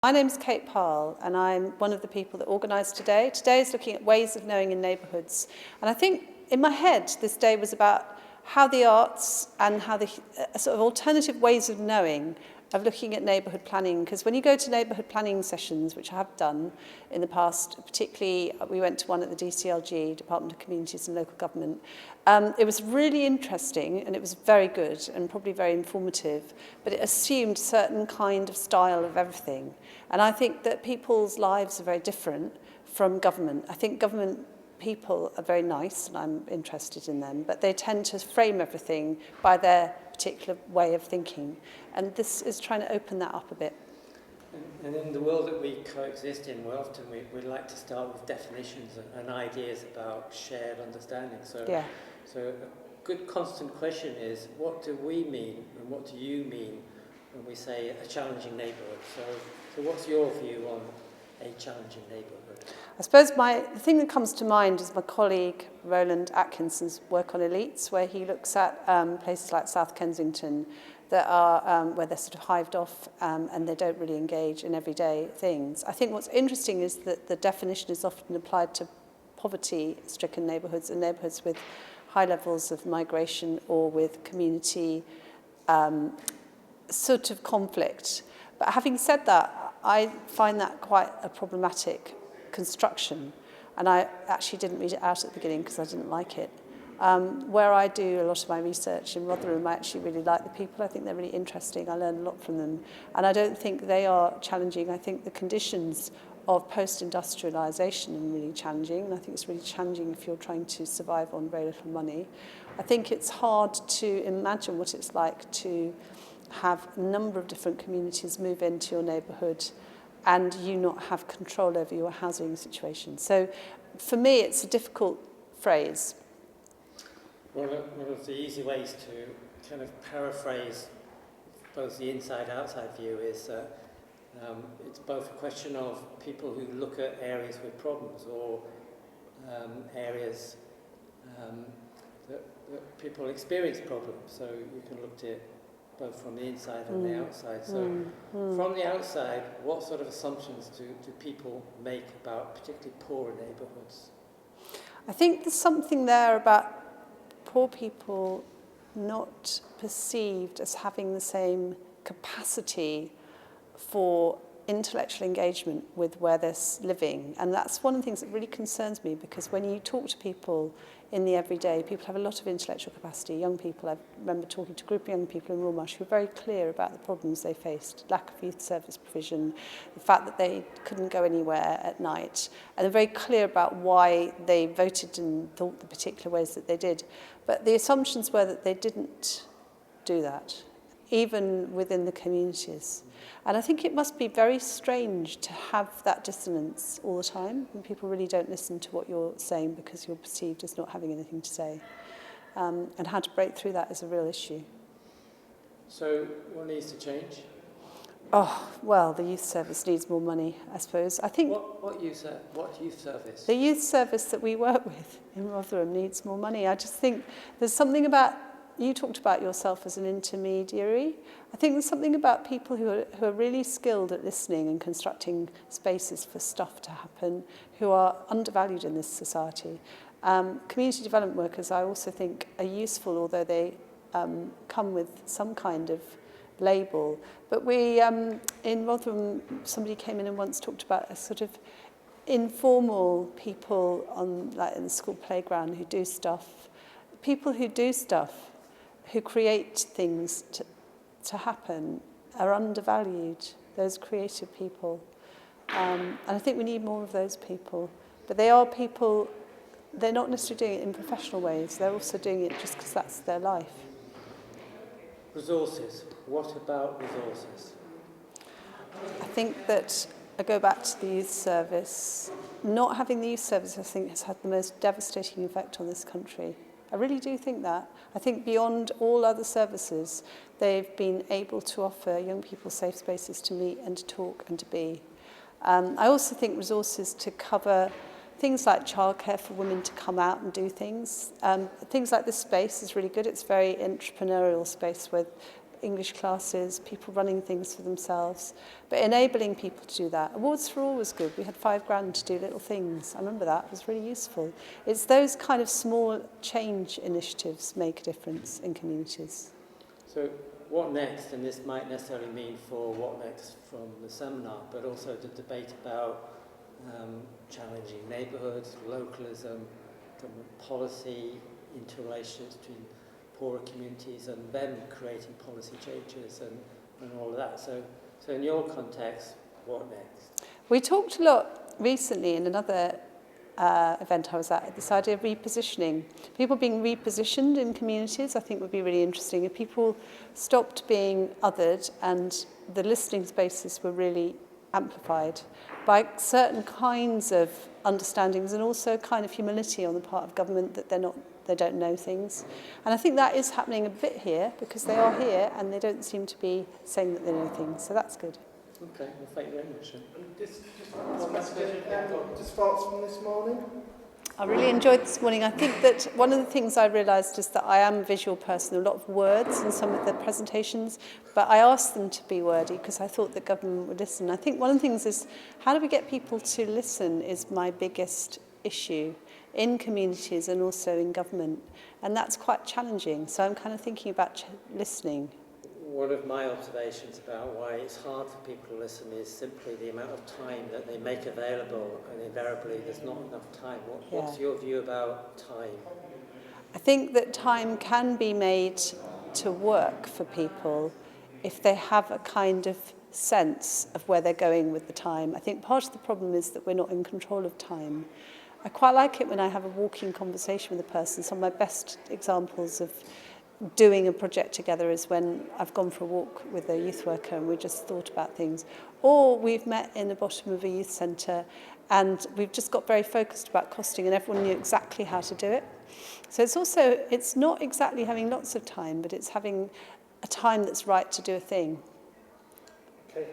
My name's Kate Parle, and I'm one of the people that organised today. Today is looking at ways of knowing in neighbourhoods. And I think in my head, this day was about how the arts and how the sort of alternative ways of knowing, of looking at neighbourhood planning. Because when you go to neighbourhood planning sessions, which I have done in the past, particularly we went to one at the DCLG, Department of Communities and Local Government, it was really interesting and it was very good and probably very informative, but it assumed a certain kind of style of everything. And I think that people's lives are very different from government. I think government people are very nice and I'm interested in them, but they tend to frame everything by their particular way of thinking. And this is trying to open that up a bit. And in the world that we coexist in, we like to start with definitions and ideas about shared understanding. So a good constant question is, what do we mean and what do you mean when we say a challenging neighbourhood? So what's your view on a challenging neighbourhood? I suppose the thing that comes to mind is my colleague Roland Atkinson's work on elites, where he looks at places like South Kensington that are where they're sort of hived off and they don't really engage in everyday things. I think what's interesting is that the definition is often applied to poverty-stricken neighbourhoods and neighbourhoods with high levels of migration or with community sort of conflict. But having said that, I find that quite a problematic construction, and I actually didn't read it out at the beginning because I didn't like it. Where I do a lot of my research in Rotherham, I actually really like the people. I think they're really interesting. I learn a lot from them. And I don't think they are challenging. I think the conditions of post-industrialisation are really challenging. And I think it's really challenging if you're trying to survive on very little money. I think it's hard to imagine what it's like to have a number of different communities move into your neighbourhood and you not have control over your housing situation. So for me, it's a difficult phrase. One of the easy ways to kind of paraphrase both the inside-outside view is it's both a question of people who look at areas with problems or areas that people experience problems. So you can look at it both from the inside and the outside. So from the outside, what sort of assumptions do people make about particularly poorer neighbourhoods? I think there's something there about poor people not perceived as having the same capacity for intellectual engagement with where they're living. And that's one of the things that really concerns me, because when you talk to people in the everyday, people have a lot of intellectual capacity. Young people, I remember talking to a group of young people in Rawmarsh who were very clear about the problems they faced, lack of youth service provision, the fact that they couldn't go anywhere at night, and they're very clear about why they voted and thought the particular ways that they did. But the assumptions were that they didn't do that, even within the communities. And I think it must be very strange to have that dissonance all the time when people really don't listen to what you're saying because you're perceived as not having anything to say. And how to break through that is a real issue. So what needs to change? Oh, well, the youth service needs more money, I suppose. I think What youth service? The youth service that we work with in Rotherham needs more money. I just think there's something about, you talked about yourself as an intermediary. I think there's something about people who are really skilled at listening and constructing spaces for stuff to happen, who are undervalued in this society. Community development workers, I also think, are useful, although they come with some kind of label. But we, in Rotherham, somebody came in and once talked about a sort of informal people on, like in the school playground who do stuff. People who do stuff, who create things to happen, are undervalued, those creative people. And I think we need more of those people. But they are people, they're not necessarily doing it in professional ways, they're also doing it just because that's their life. Resources. What about resources? I think that I go back to the youth service. Not having the youth service, I think, has had the most devastating effect on this country. I really do think that. I think beyond all other services, they've been able to offer young people safe spaces to meet and to talk and to be. I also think resources to cover things like childcare for women to come out and do things. Things like this space is really good. It's a very entrepreneurial space with English classes, people running things for themselves, but enabling people to do that. Awards for All was good. We had £5,000 to do little things. I remember that. It was really useful. It's those kind of small change initiatives make a difference in communities. So what next? And this might necessarily mean for what next from the seminar, but also the debate about challenging neighbourhoods, localism, government policy, interrelations between poorer communities and them creating policy changes and all of that. So in your context, what next? We talked a lot recently in another event I was at, this idea of repositioning. People being repositioned in communities I think would be really interesting. If people stopped being othered and the listening spaces were really amplified by certain kinds of understandings and also kind of humility on the part of government that they don't know things. And I think that is happening a bit here because they are here and they don't seem to be saying that they know things. So that's good. Okay, well, thank you very much. Just thoughts from this morning? I really enjoyed this morning. I think that one of the things I realised is that I am a visual person, a lot of words in some of the presentations, but I asked them to be wordy because I thought the government would listen. I think one of the things is how do we get people to listen is my biggest issue in communities and also in government, and that's quite challenging. So I'm kind of thinking about listening. One of my observations about why it's hard for people to listen is simply the amount of time that they make available, and invariably there's not enough time. What's your view about time? I think that time can be made to work for people if they have a kind of sense of where they're going with the time. I think part of the problem is that we're not in control of time. I quite like it when I have a walking conversation with a person. Some of my best examples of doing a project together is when I've gone for a walk with a youth worker and we just thought about things. Or we've met in the bottom of a youth centre and we've just got very focused about costing and everyone knew exactly how to do it. So it's not exactly having lots of time, but it's having a time that's right to do a thing. Okay.